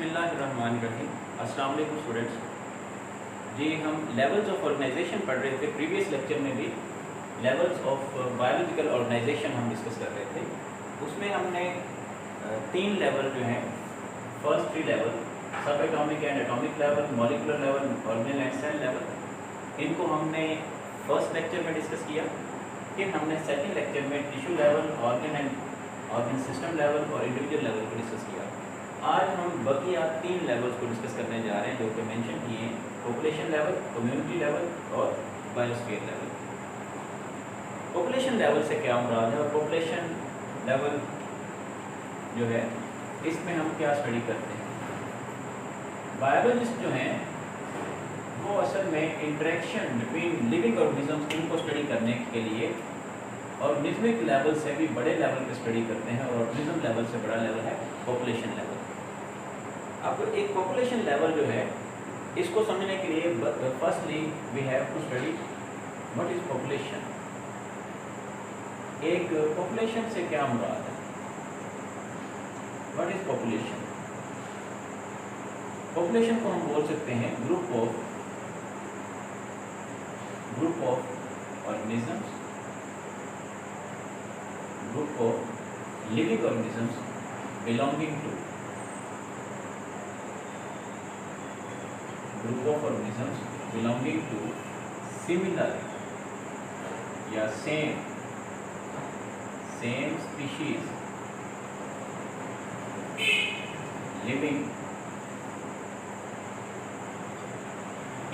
बिस्मिल्लाहिर्रहमानिर्रहीम। अस्सलाम वालेकुम स्टूडेंट्स। जी, हम लेवल्स ऑफ ऑर्गेनाइजेशन पढ़ रहे थे। प्रीवियस लेक्चर में भी लेवल्स ऑफ बायोलॉजिकल ऑर्गेनाइजेशन हम डिस्कस कर रहे थे। उसमें हमने 3 लेवल जो हैं, first 3 level subatomic and atomic level, molecular level, organelle and cell level, इनको हमने फर्स्ट लेक्चर में डिस्कस किया। फिर हमने सेकेंड लेक्चर में tissue level, organ and organ system level और इंडिविजुअल लेवल को डिस्कस किया। आज हम बकिया 3 लेवल्स को डिस्कस करने जा रहे हैं जो कि मेंशन किए हैं: पॉपुलेशन लेवल, कम्युनिटी लेवल और बायोस्फीयर लेवल। पॉपुलेशन लेवल से क्या मुराद है और पॉपुलेशन लेवल जो है इसमें हम क्या स्टडी करते हैं? बायोलॉजिस्ट जो हैं वो असल में इंटरेक्शन बिटवीन लिविंग ऑर्गेनिजम्स इनको स्टडी करने के लिए ऑर्गेनिज्मिक लेवल से भी बड़े लेवल पे स्टडी करते हैं और ऑर्गेनिज्म लेवल से बड़ा लेवल है पॉपुलेशन लेवल। अब एक पॉपुलेशन लेवल जो है इसको समझने के लिए firstly we have to study what is population. एक पॉपुलेशन से क्या मुराद है? What is population? पॉपुलेशन को हम बोल सकते हैं group of organisms, group of living organisms belonging to, group of organisms belonging to similar या same species living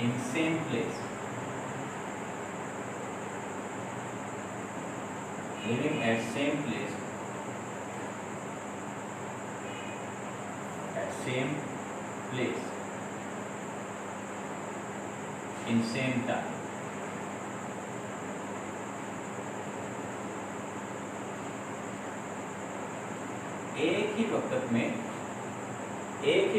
in same place, living at same place in same time। एक ही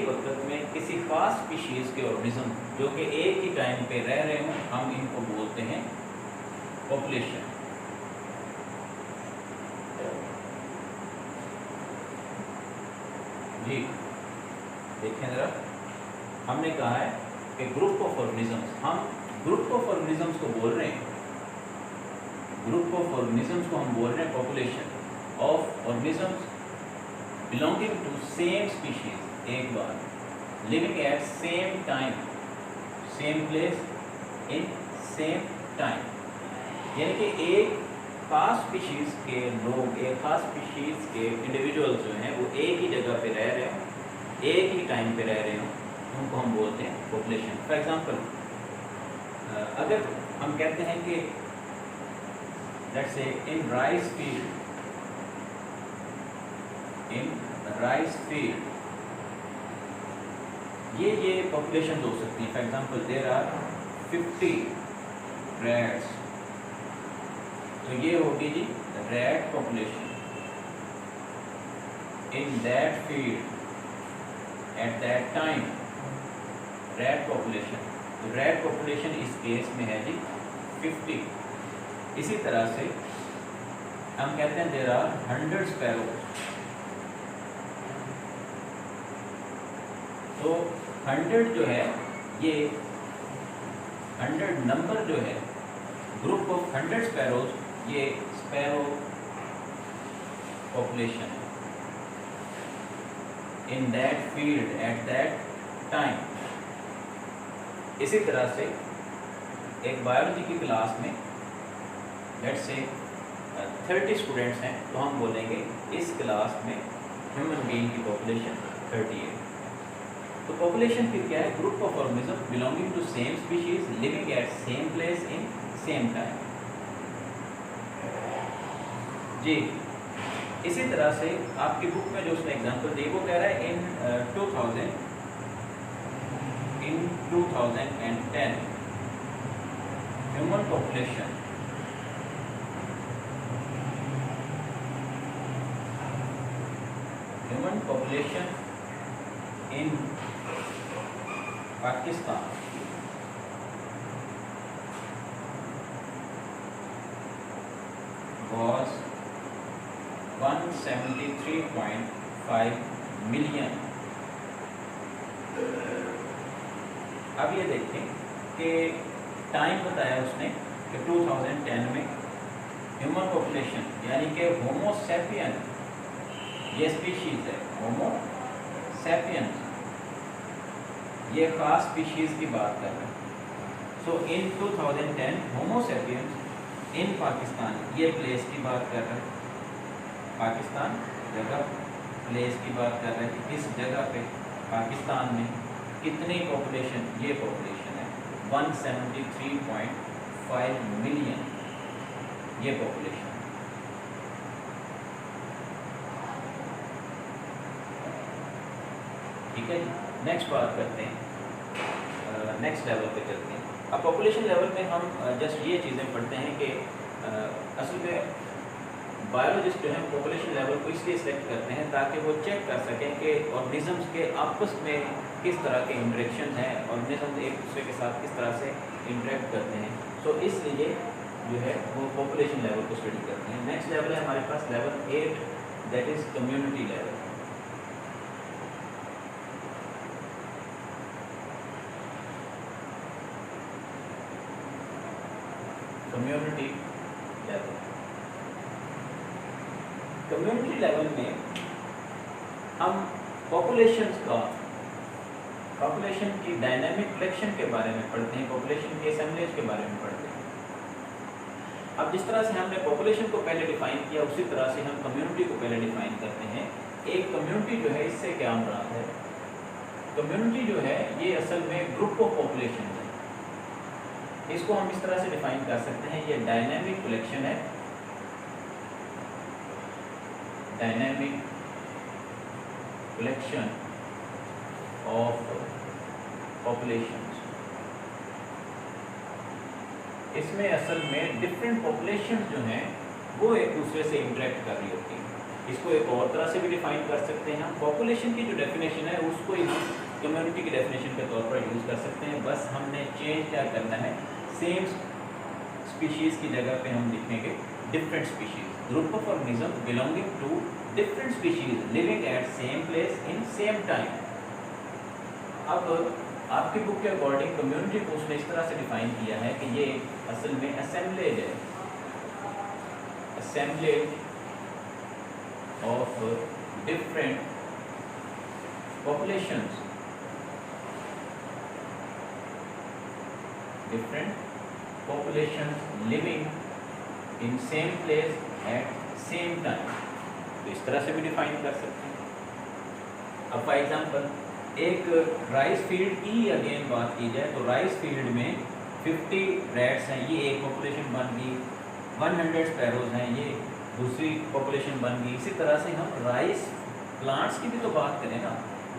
वक्त में किसी खास स्पीशीज के ऑर्गेनिज्म जो कि एक ही टाइम पे रह रहे हों, हम इनको बोलते हैं पॉपुलेशन। जी देखें जरा, हमने कहा है कि ग्रुप ऑफ ऑर्गेनिजम्स, हम ग्रुप ऑफ ऑर्गेनिजम्स को बोल रहे हैं, ग्रुप ऑफ ऑर्गेनिजम्स को हम बोल रहे हैं population of organisms belonging to same species, एक बार living at same time, same place, in same time. यानी कि एक खास स्पीशीज के लोग, एक खास स्पीशीज के इंडिविजुअल्स जो हैं वो एक ही जगह पे रह रहे हों, एक ही टाइम पे रह रहे हों, उनको हम बोलते हैं पॉपुलेशन। फॉर एग्जांपल, अगर हम कहते हैं कि let's say in rice field, ये पॉपुलेशन हो सकती है। For example, there are 50 rats, तो ये होगी जी rat population in that field at that time, rat population. तो रैट पॉपुलेशन इस केस में है जी 50। इसी तरह से हम कहते हैं देयर आर 100 स्पैरोज, तो 100 जो है ये 100 नंबर जो है, ग्रुप ऑफ 100 स्पैरोज, ये sparrow population in that field at that time. इसी तरह से एक बायोलॉजी की क्लास में लेट्स से 30 स्टूडेंट्स हैं, तो हम बोलेंगे इस क्लास में ह्यूमन बीइंग की पॉपुलेशन 30 है। तो पॉपुलेशन फिर क्या है? Group of organism belonging to same species living at same place in same time. जी, इसी तरह से आपकी बुक में जो उसने एग्जांपल दी वो कह रहा है इन 2010 human population in Pakistan was 173.5 million अब ये देखें कि टाइम बताया उसने कि 2010 में ह्यूमन पॉपुलेशन यानी कि होमो सैपियन, ये स्पीशीज़ है होमो सैपियन, ये खास स्पीशीज़ की बात कर रहे हैं। सो इन 2010 होमो सैपियन इन पाकिस्तान, ये प्लेस की बात कर रहे हैं, पाकिस्तान जगह प्लेस की बात कर रहे हैं। इस जगह पे पाकिस्तान में कितनी पॉपुलेशन, ये पॉपुलेशन है 173.5 मिलियन, ये पॉपुलेशन। ठीक है जी, नेक्स्ट बात करते हैं, नेक्स्ट लेवल पे चलते हैं। अब पॉपुलेशन लेवल में हम जस्ट ये चीज़ें पढ़ते हैं कि असल में बायोलॉजिस्ट जो हैं पॉपुलेशन लेवल को इसलिए सिलेक्ट करते हैं ताकि वो चेक कर सकें कि ऑर्गेनिजम्स के आपस में किस तरह के इंटरेक्शन हैं, ऑर्गेनिजम्स एक दूसरे के साथ किस तरह से इंटरेक्ट करते हैं। सो इसलिए जो है वो पॉपुलेशन लेवल को स्टडी करते हैं। नेक्स्ट लेवल है हमारे पास level 8, that is community level. Community level, community level में हम पॉपुलेशन की डायनामिक कलेक्शन के बारे में पढ़ते हैं, पॉपुलेशन के असेंबलेज के बारे में पढ़ते हैं। अब जिस तरह से हमने पॉपुलेशन को पहले डिफाइन किया उसी तरह से हम कम्युनिटी को पहले डिफाइन करते हैं। एक कम्युनिटी जो है इससे क्या मुराद है, कम्युनिटी जो है ये असल में ग्रुप ऑफ पॉपुलेशन है। इसको हम इस तरह से डिफाइन कर सकते हैं, ये डायनामिक कलेक्शन है, डायनामिक कलेक्शन ऑफ पॉपुलेशंस। इसमें असल में डिफरेंट पॉपुलेशंस जो हैं वो एक दूसरे से इंटरेक्ट कर रही होती हैं। इसको एक और तरह से भी डिफाइन कर सकते हैं हम, पॉपुलेशन की जो डेफिनेशन है उसको कम्युनिटी की डेफिनेशन के तौर पर यूज़ कर सकते हैं। बस हमने चेंज क्या करना है, सेम स्पीशीज़ की जगह पे हम लिखेंगे different species, group of organism belonging to different species living at same place in same time. अब आपकी बुक के अकॉर्डिंग कम्युनिटी को उसने इस तरह से डिफाइन किया है कि ये असल में असेंबलेज है, assemblage of different populations, different populations living in same place at same time। तो इस तरह से भी डिफाइन कर सकते हैं। अब फॉर एग्जांपल एक राइस फील्ड की अगेन बात की जाए तो राइस फील्ड में 50 रैट्स हैं, ये एक पॉपुलेशन बन गई, 100 स्पैरोज हैं, ये दूसरी पॉपुलेशन बन गई। इसी तरह से हम राइस प्लांट्स की भी तो बात करें ना,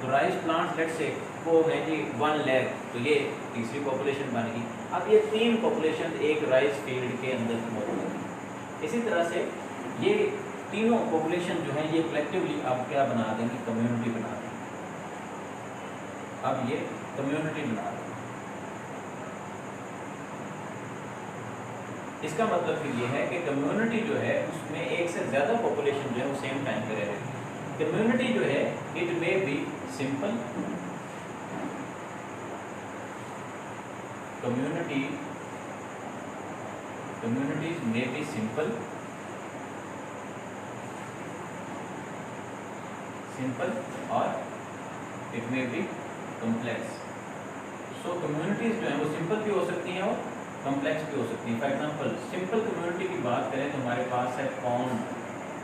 तो राइस प्लांट्स लेट्स से वो है जी 1 लाख, तो ये तीसरी पॉपुलेशन बन गई। अब ये 3 पॉपुलेशन एक राइस फील्ड के अंदर मौजूद है। इसी तरह से ये तीनों पॉपुलेशन जो है ये कलेक्टिवली आप क्या बना देंगे, कम्युनिटी बना देंगे। अब ये कम्युनिटी बना देंगे, इसका मतलब फिर ये है कि कम्युनिटी जो है उसमें एक से ज़्यादा पॉपुलेशन जो है वो सेम टाइम पे रहेगी। कम्युनिटी जो है it may be simple, communities may be simple or it may be complex। so communities जो हैं वो सिंपल भी हो सकती हैं और कॉम्प्लेक्स भी हो सकती हैं। फॉर एग्जांपल सिंपल कम्युनिटी की बात करें तो हमारे पास है पॉन्ड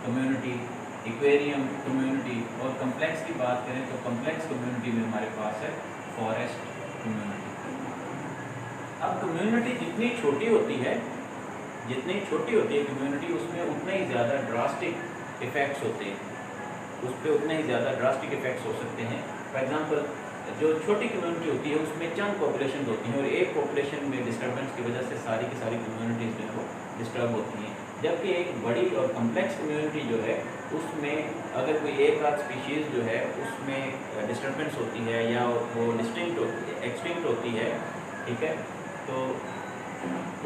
कम्युनिटी, एक्वेरियम कम्युनिटी, और कॉम्प्लेक्स की बात करें तो कॉम्प्लेक्स कम्युनिटी में हमारे पास है फॉरेस्ट कम्युनिटी। अब कम्युनिटी जितनी छोटी होती है कम्युनिटी, उसमें उतने ही ज़्यादा ड्रास्टिक इफ़ेक्ट्स होते हैं, उस पर उतने ही ज़्यादा ड्रास्टिक इफ़ेक्ट्स हो सकते हैं। फॉर एग्जांपल जो छोटी कम्युनिटी होती है उसमें चंद पॉपुलेशन होती हैं और एक पॉपुलेशन में डिस्टर्बेंस की वजह से सारी की सारी कम्युनिटीज़ जो है वो डिस्टर्ब होती हैं। जबकि एक बड़ी और कम्प्लेक्स कम्युनिटी जो है उसमें अगर कोई एक आध स्पीशीज़ जो है उसमें डिस्टर्बेंस होती है या वो एक्सटिंक्ट होती है, ठीक है, तो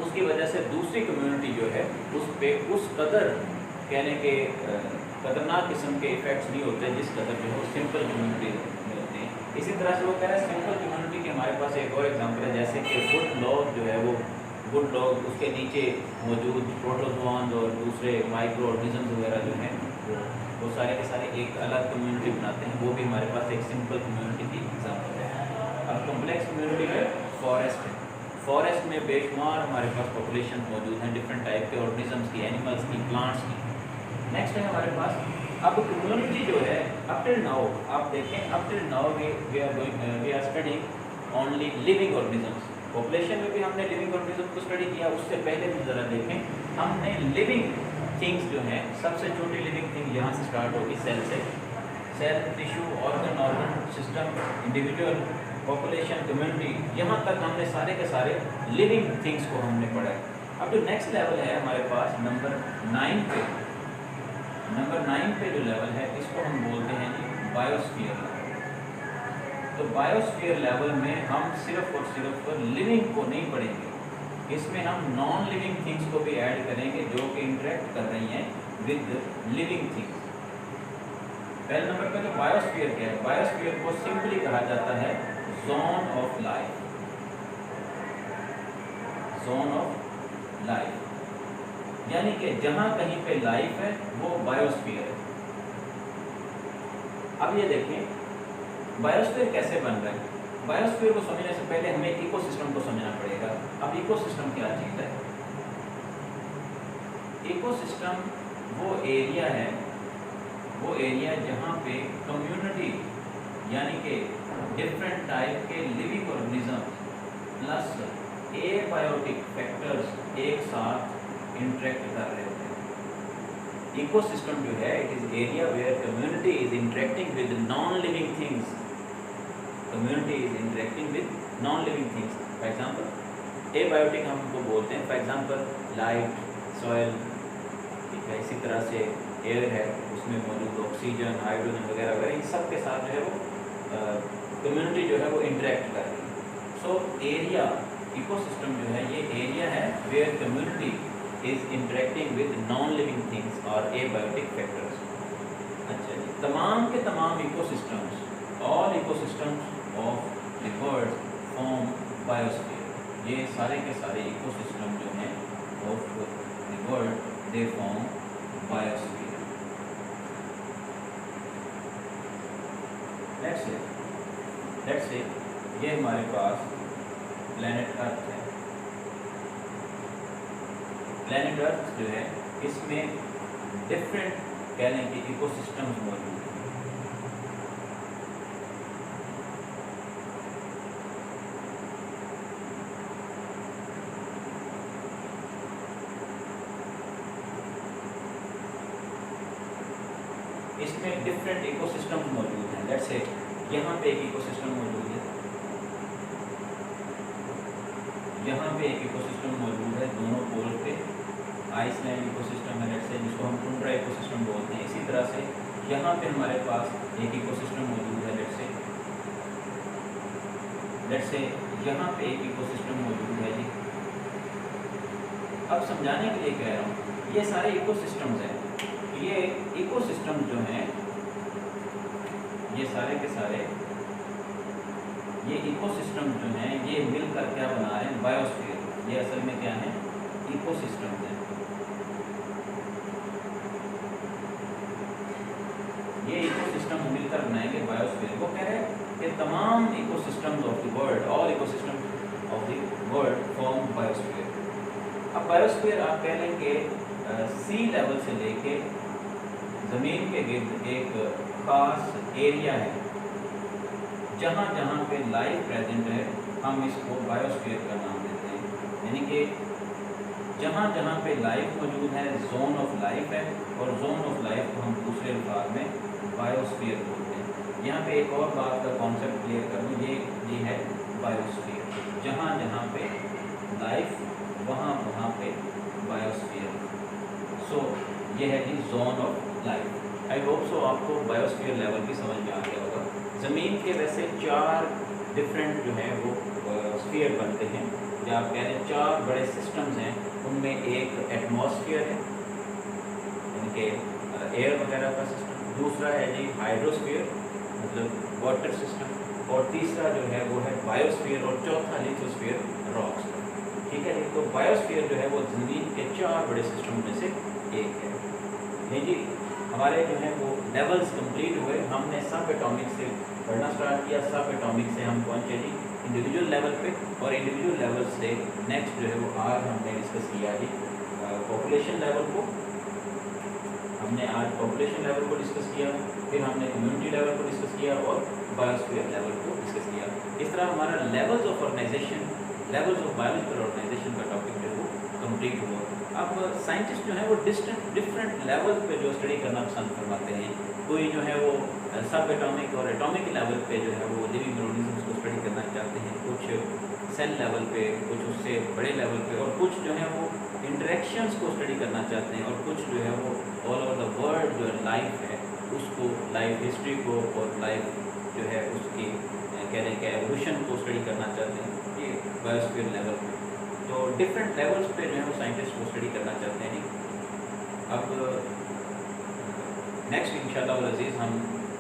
उसकी वजह से दूसरी कम्युनिटी जो है उस पर उस कदर कहने के खतरनाक किस्म के इफ़ेक्ट्स नहीं होते जिस कदर जो है वो सिंपल कम्युनिटी में होते हैं। इसी तरह से वो कह रहा है सिंपल कम्युनिटी के हमारे पास एक और एग्जांपल है, जैसे कि वुड लॉग जो है वो वुड लॉग, उसके नीचे मौजूद प्रोटोजोआन और दूसरे माइक्रो ऑर्गेनिजम्स वगैरह जो हैं वो सारे के सारे एक अलग कम्युनिटी बनाते हैं, वो भी हमारे पास एक सिंपल कम्युनिटी की एग्जांपल है। अब कॉम्प्लेक्स कम्युनिटी में फॉरेस्ट है, फॉरेस्ट में बेशुमार हमारे पास पॉपुलेशन मौजूद हैं डिफरेंट टाइप के ऑर्गेनिजम्स की, एनिमल्स की, प्लांट्स की। नेक्स्ट है हमारे पास अब कम्युनिटी जो है अप टिल नाउ, आप देखें up till now we are studying only living organisms. Population में भी हमने लिविंग ऑर्गेनिज्म को स्टडी किया, उससे पहले भी ज़रा देखें हमने लिविंग थिंग्स जो हैं, सबसे छोटी लिविंग थिंग यहाँ से स्टार्ट होगी सेल से, cell, tissue, organ system, individual, population, community, यहाँ तक हमने सारे के सारे लिविंग थिंग्स को हमने पढ़ा है। अब जो नेक्स्ट लेवल है हमारे पास नंबर 9 पे, नंबर 9 पे जो लेवल है इसको हम बोलते हैं जी बायोस्फीयर लेवल। तो बायोस्फीयर लेवल में हम सिर्फ और सिर्फ लिविंग को नहीं पढ़ेंगे, इसमें हम नॉन लिविंग थिंग्स को भी ऐड करेंगे जो कि इंटरेक्ट कर रही हैं विद लिविंग थिंग्स। पहले नंबर पे तो बायोस्फीयर क्या है, बायोस्फीयर को सिंपली कहा जाता है zone of life, zone of life, यानी कि जहां कहीं पे लाइफ है वो बायोस्फीयर है। अब ये देखें बायोस्फीयर कैसे बन रहा है। बायोस्फीयर को समझने से पहले हमें इकोसिस्टम को समझना पड़ेगा। अब इकोसिस्टम क्या चीज़ है? इकोसिस्टम वो एरिया है, वो एरिया जहाँ पे कम्युनिटी यानी कि डिफरेंट टाइप के living organism plus abiotic factors एक साथ इंटरेक्ट कर रहे होते हैं। इकोसिस्टम जो है it is area where community is interacting with non living things, community is interacting with non living things. For example abiotic हम उनको बोलते हैं, फॉर एग्जाम्पल लाइट, सॉइल, ठीक है, इसी तरह से एयर है उसमें मौजूद ऑक्सीजन, हाइड्रोजन वगैरह वगैरह, इन सब के साथ जो है वो कम्युनिटी जो है वो इंटरेक्ट कर रही है। सो एरिया, इकोसिस्टम जो है ये एरिया है where community is interacting with non living things और एबायोटिक फैक्टर्स। अच्छा जी, तमाम के तमाम ecosystems, all ecosystems of the world form biosphere. ये सारे के सारे इकोसिस्टम जो हैं of the world they form biosphere. Let's say ये हमारे पास प्लैनेट अर्थ है। प्लैनेट अर्थ जो है इसमें डिफरेंट कहने के इकोसिस्टम्स मौजूद हैं। इसमें डिफरेंट इकोसिस्टम्स मौजूद हैं। लेट्स से यहाँ पे एक इकोसिस्टम मौजूद है, यहाँ पे एक इकोसिस्टम मौजूद है दोनों पोल पे, आइसलैंड इकोसिस्टम है लेट्स से, जिसको हम टुंड्रा इकोसिस्टम बोलते हैं। इसी तरह से यहाँ पे हमारे पास एक इकोसिस्टम मौजूद है लेट्स से यहाँ पे एक इकोसिस्टम मौजूद है जी। अब समझाने के लिए कह रहा हूँ, ये सारे इकोसिस्टम्स हैं। ये इकोसिस्टम जो हैं ये सारे के सारे ये इकोसिस्टम जो हैं ये मिलकर क्या बना रहे हैं, बायोस्फीयर। ये असल में क्या है, इकोसिस्टम है। ये इकोसिस्टम मिलकर बनाएंगे बायोस्फीयर। वो कह रहे हैं कि तमाम ecosystems of the world, all ecosystem of the world form biosphere. अब बायोस्फीयर आप कह लें कि सी लेवल से लेके ज़मीन के गिर्द एक खास एरिया है, जहाँ जहाँ पे लाइफ प्रेजेंट है हम इसको बायोस्फीयर का नाम देते हैं। यानी कि जहाँ जहाँ पे लाइफ मौजूद है जोन ऑफ लाइफ है, और जोन ऑफ लाइफ को हम दूसरे अल्फाज में बायोस्फीयर बोलते हैं। यहाँ पे एक और बात का कॉन्सेप्ट क्लियर कर दूँ, ये है बायोस्फीयर। जहाँ जहाँ पे लाइफ वहाँ वहाँ पे बायोस्फीयर। सो ये है जी zone of life. I hope so आपको बायोस्फीयर लेवल भी समझ में आ गया होगा। ज़मीन के वैसे 4 डिफरेंट जो हैं वो स्फीयर बनते हैं, या आप कह लें 4 बड़े सिस्टम्स हैं। उनमें एक एटमॉस्फेयर है यानी कि एयर वगैरह का सिस्टम, दूसरा है जी हाइड्रोस्फीयर मतलब वाटर सिस्टम, और तीसरा जो है वो है बायोस्फीयर और चौथा लिथोस्फीयर रॉक्स। ठीक है जी। तो बायोस्फीयर जो है वो ज़मीन के 4 बड़े सिस्टम में से एक है। नहीं जी, हमारे जो है वो लेवल्स कंप्लीट हुए। हमने सब एटॉमिक से पढ़ना स्टार्ट किया, सब एटॉमिक से हम पहुँचे जी इंडिविजुअल लेवल पे, और इंडिविजुअल लेवल से नेक्स्ट जो है वो आज हमने डिस्कस किया जी पॉपुलेशन लेवल को। हमने आज पॉपुलेशन लेवल को डिस्कस किया, फिर हमने कम्युनिटी लेवल को डिस्कस किया और बायोस्फीयर लेवल को डिस्कस किया। इस तरह हमारा levels of organisation, levels of biological organisation का टॉपिक जो है वो कंप्लीट हुआ। अब साइंटिस्ट जो है वो डिफरेंट लेवल पे जो स्टडी करना पसंद फरमाते हैं। कोई जो है वो सब एटॉमिक और एटॉमिक लेवल पे जो है वो लिविंग ऑर्गेनिजम्स को स्टडी करना चाहते हैं, कुछ सेल लेवल पे, कुछ उससे बड़े लेवल पे, और कुछ जो है वो इंटरेक्शंस को स्टडी करना चाहते हैं, और कुछ जो है वो ऑल ओवर द वर्ल्ड जो लाइफ है उसको, लाइफ हिस्ट्री को और लाइफ जो है उसकी कह रहे हैं कि एवोल्यूशन को स्टडी करना चाहते हैं ये बायोस्फीयर लेवल पे। तो डिफरेंट लेवल्स पे जो है वो साइंटिस्ट को स्टडी करना चाहते हैं। अब नेक्स्ट इंशाल्लाह अज़ीज़ हम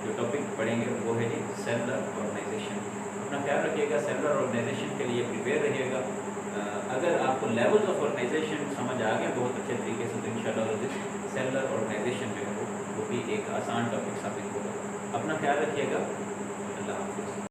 जो टॉपिक पढ़ेंगे वो है जी सेलुलर ऑर्गेनाइजेशन। अपना ख्याल रखिएगा, सेलुलर ऑर्गेनाइजेशन के लिए प्रिपेयर रहिएगा। अगर आपको लेवल्स ऑफ ऑर्गेनाइजेशन समझ आ गया बहुत अच्छे तरीके से, तो इंशाल्लाह अज़ीज़ सेलुलर ऑर्गेनाइजेशन जो है वो भी एक आसान टॉपिक साबित होगा। अपना ख्याल रखिएगा।